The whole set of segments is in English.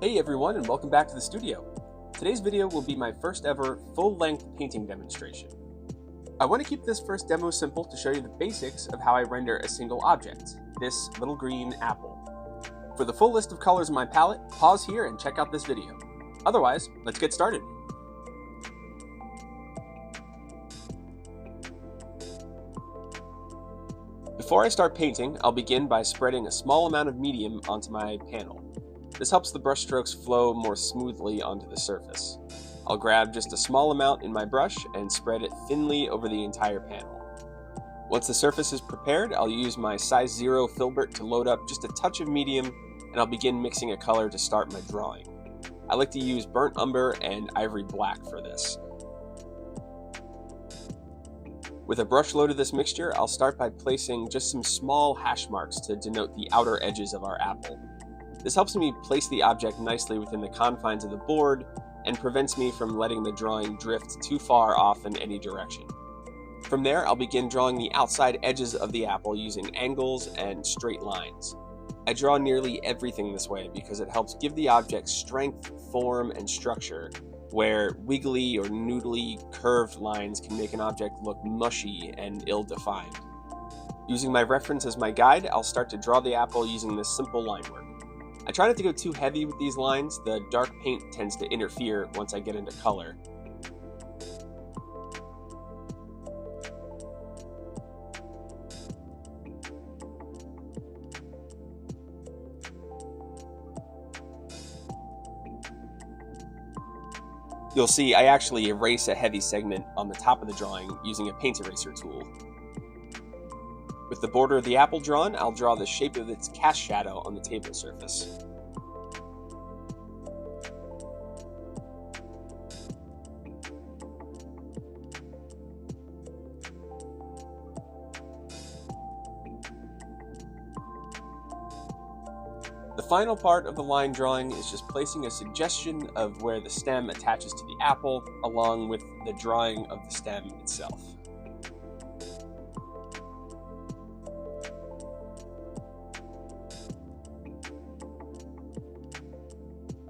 Hey everyone, and welcome back to the studio. Today's video will be my first ever full-length painting demonstration. I want to keep this first demo simple to show you the basics of how I render a single object, this little green apple. For the full list of colors in my palette, pause here and check out this video. Otherwise, let's get started. Before I start painting, I'll begin by spreading a small amount of medium onto my panel. This helps the brushstrokes flow more smoothly onto the surface. I'll grab just a small amount in my brush and spread it thinly over the entire panel. Once the surface is prepared, I'll use my size 0 filbert to load up just a touch of medium, and I'll begin mixing a color to start my drawing. I like to use burnt umber and ivory black for this. With a brush load of this mixture, I'll start by placing just some small hash marks to denote the outer edges of our apple. This helps me place the object nicely within the confines of the board and prevents me from letting the drawing drift too far off in any direction. From there, I'll begin drawing the outside edges of the apple using angles and straight lines. I draw nearly everything this way because it helps give the object strength, form, and structure, where wiggly or noodly curved lines can make an object look mushy and ill-defined. Using my reference as my guide, I'll start to draw the apple using this simple line work. I try not to go too heavy with these lines. The dark paint tends to interfere once I get into color. You'll see I actually erase a heavy segment on the top of the drawing using a paint eraser tool. With the border of the apple drawn, I'll draw the shape of its cast shadow on the table surface. The final part of the line drawing is just placing a suggestion of where the stem attaches to the apple, along with the drawing of the stem itself.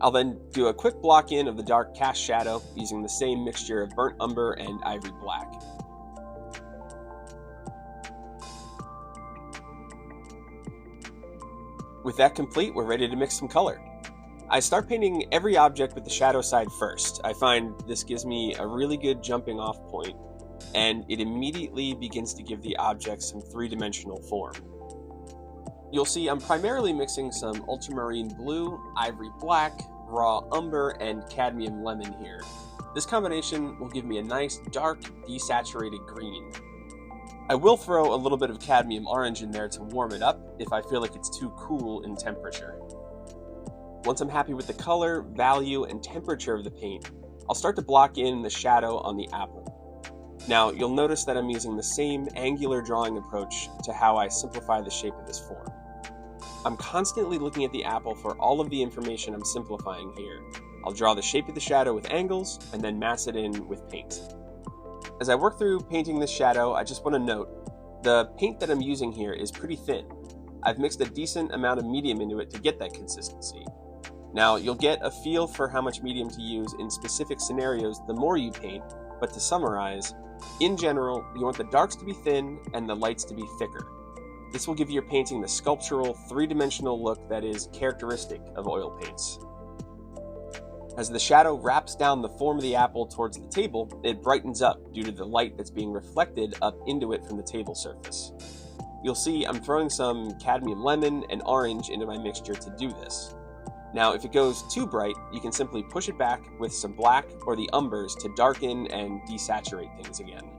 I'll then do a quick block in of the dark cast shadow using the same mixture of burnt umber and ivory black. With that complete, we're ready to mix some color. I start painting every object with the shadow side first. I find this gives me a really good jumping off point, and it immediately begins to give the object some three-dimensional form. You'll see I'm primarily mixing some ultramarine blue, ivory black, raw umber, and cadmium lemon here. This combination will give me a nice dark, desaturated green. I will throw a little bit of cadmium orange in there to warm it up if I feel like it's too cool in temperature. Once I'm happy with the color, value, and temperature of the paint, I'll start to block in the shadow on the apple. Now, you'll notice that I'm using the same angular drawing approach to how I simplify the shape of this form. I'm constantly looking at the apple for all of the information I'm simplifying here. I'll draw the shape of the shadow with angles, and then mass it in with paint. As I work through painting this shadow, I just want to note, the paint that I'm using here is pretty thin. I've mixed a decent amount of medium into it to get that consistency. Now, you'll get a feel for how much medium to use in specific scenarios the more you paint, but to summarize, in general, you want the darks to be thin and the lights to be thicker. This will give your painting the sculptural, three-dimensional look that is characteristic of oil paints. As the shadow wraps down the form of the apple towards the table, it brightens up due to the light that's being reflected up into it from the table surface. You'll see I'm throwing some cadmium lemon and orange into my mixture to do this. Now, if it goes too bright, you can simply push it back with some black or the umbers to darken and desaturate things again.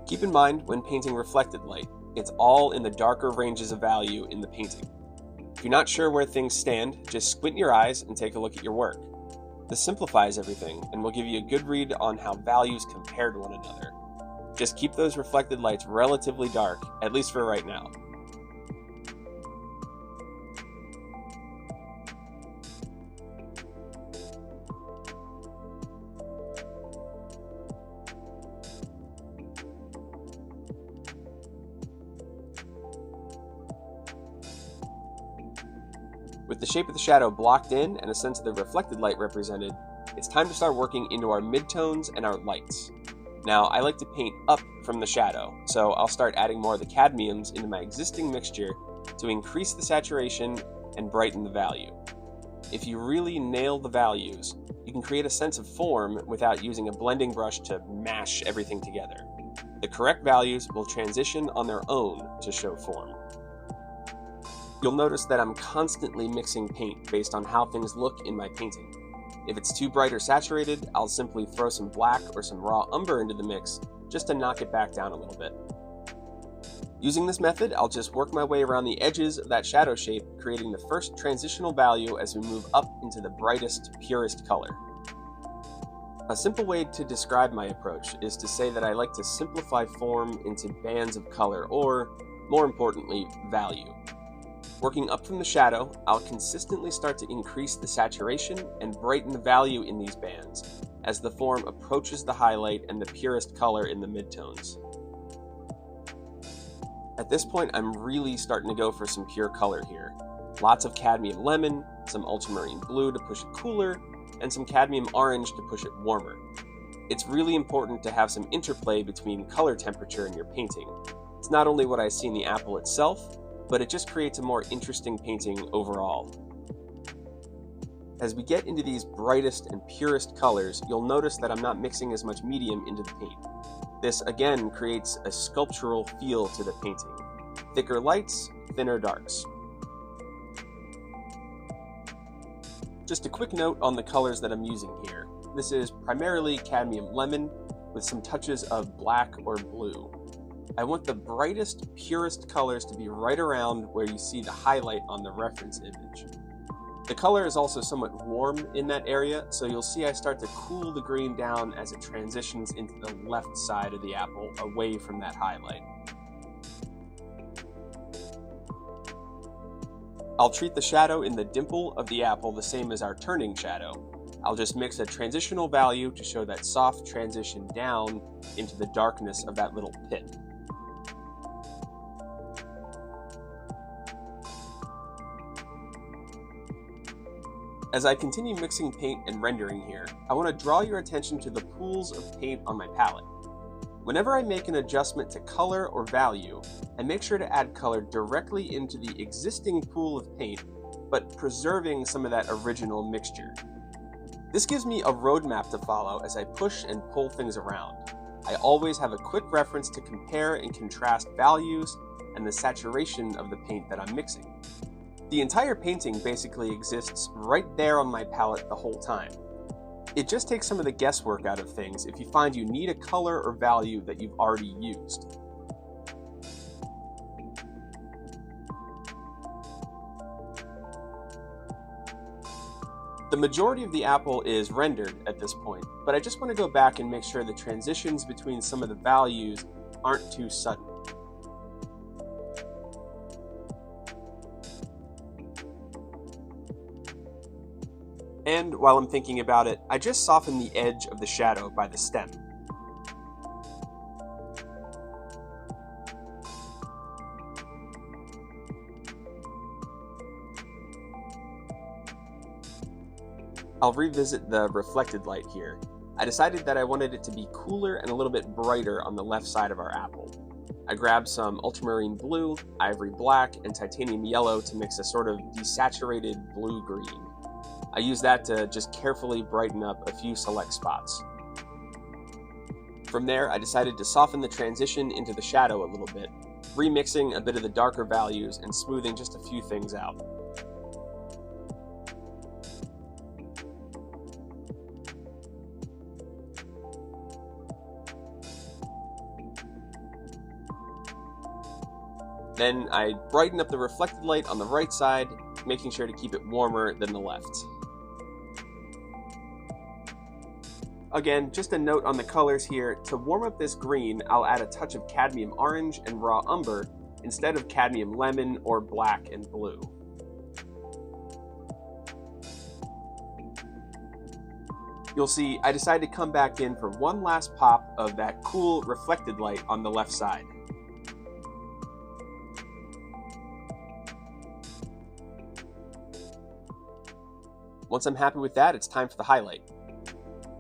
Keep in mind, when painting reflected light, it's all in the darker ranges of value in the painting. If you're not sure where things stand, just squint your eyes and take a look at your work. This simplifies everything and will give you a good read on how values compare to one another. Just keep those reflected lights relatively dark, at least for right now. With the shape of the shadow blocked in and a sense of the reflected light represented, it's time to start working into our midtones and our lights. Now, I like to paint up from the shadow, so I'll start adding more of the cadmiums into my existing mixture to increase the saturation and brighten the value. If you really nail the values, you can create a sense of form without using a blending brush to mash everything together. The correct values will transition on their own to show form. You'll notice that I'm constantly mixing paint based on how things look in my painting. If it's too bright or saturated, I'll simply throw some black or some raw umber into the mix just to knock it back down a little bit. Using this method, I'll just work my way around the edges of that shadow shape, creating the first transitional value as we move up into the brightest, purest color. A simple way to describe my approach is to say that I like to simplify form into bands of color, or, more importantly, value. Working up from the shadow, I'll consistently start to increase the saturation and brighten the value in these bands as the form approaches the highlight and the purest color in the midtones. At this point, I'm really starting to go for some pure color here. Lots of cadmium lemon, some ultramarine blue to push it cooler, and some cadmium orange to push it warmer. It's really important to have some interplay between color temperature in your painting. It's not only what I see in the apple itself, but it just creates a more interesting painting overall. As we get into these brightest and purest colors, you'll notice that I'm not mixing as much medium into the paint. This again creates a sculptural feel to the painting. Thicker lights, thinner darks. Just a quick note on the colors that I'm using here. This is primarily cadmium lemon with some touches of black or blue. I want the brightest, purest colors to be right around where you see the highlight on the reference image. The color is also somewhat warm in that area, so you'll see I start to cool the green down as it transitions into the left side of the apple, away from that highlight. I'll treat the shadow in the dimple of the apple the same as our turning shadow. I'll just mix a transitional value to show that soft transition down into the darkness of that little pit. As I continue mixing paint and rendering here, I want to draw your attention to the pools of paint on my palette. Whenever I make an adjustment to color or value, I make sure to add color directly into the existing pool of paint, but preserving some of that original mixture. This gives me a roadmap to follow as I push and pull things around. I always have a quick reference to compare and contrast values and the saturation of the paint that I'm mixing. The entire painting basically exists right there on my palette the whole time. It just takes some of the guesswork out of things if you find you need a color or value that you've already used. The majority of the apple is rendered at this point, but I just want to go back and make sure the transitions between some of the values aren't too sudden. And while I'm thinking about it, I just soften the edge of the shadow by the stem. I'll revisit the reflected light here. I decided that I wanted it to be cooler and a little bit brighter on the left side of our apple. I grabbed some ultramarine blue, ivory black, and titanium yellow to mix a sort of desaturated blue-green. I use that to just carefully brighten up a few select spots. From there, I decided to soften the transition into the shadow a little bit, remixing a bit of the darker values and smoothing just a few things out. Then I brighten up the reflected light on the right side, making sure to keep it warmer than the left. Again, just a note on the colors here, to warm up this green, I'll add a touch of cadmium orange and raw umber instead of cadmium lemon or black and blue. You'll see I decided to come back in for one last pop of that cool reflected light on the left side. Once I'm happy with that, it's time for the highlight.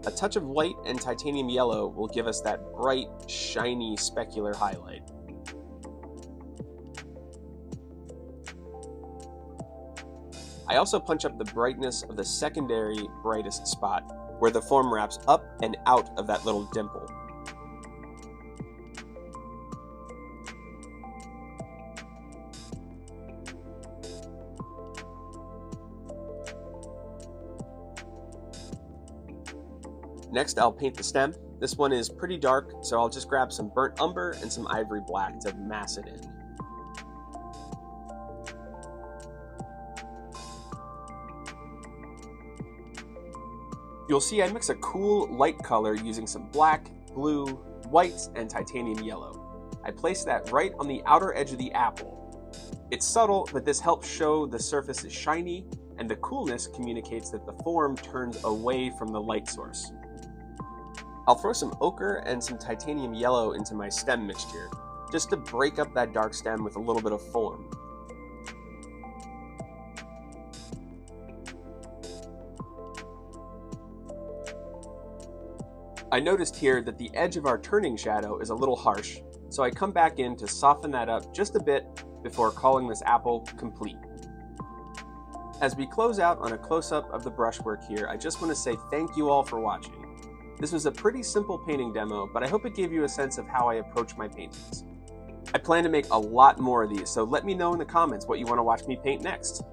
A touch of white and titanium yellow will give us that bright, shiny, specular highlight. I also punch up the brightness of the secondary brightest spot, where the form wraps up and out of that little dimple. Next, I'll paint the stem. This one is pretty dark, so I'll just grab some burnt umber and some ivory black to mass it in. You'll see I mix a cool light color using some black, blue, white, and titanium yellow. I place that right on the outer edge of the apple. It's subtle, but this helps show the surface is shiny, and the coolness communicates that the form turns away from the light source. I'll throw some ochre and some titanium yellow into my stem mixture, just to break up that dark stem with a little bit of form. I noticed here that the edge of our turning shadow is a little harsh, so I come back in to soften that up just a bit before calling this apple complete. As we close out on a close-up of the brushwork here, I just want to say thank you all for watching. This was a pretty simple painting demo, but I hope it gave you a sense of how I approach my paintings. I plan to make a lot more of these, so let me know in the comments what you want to watch me paint next.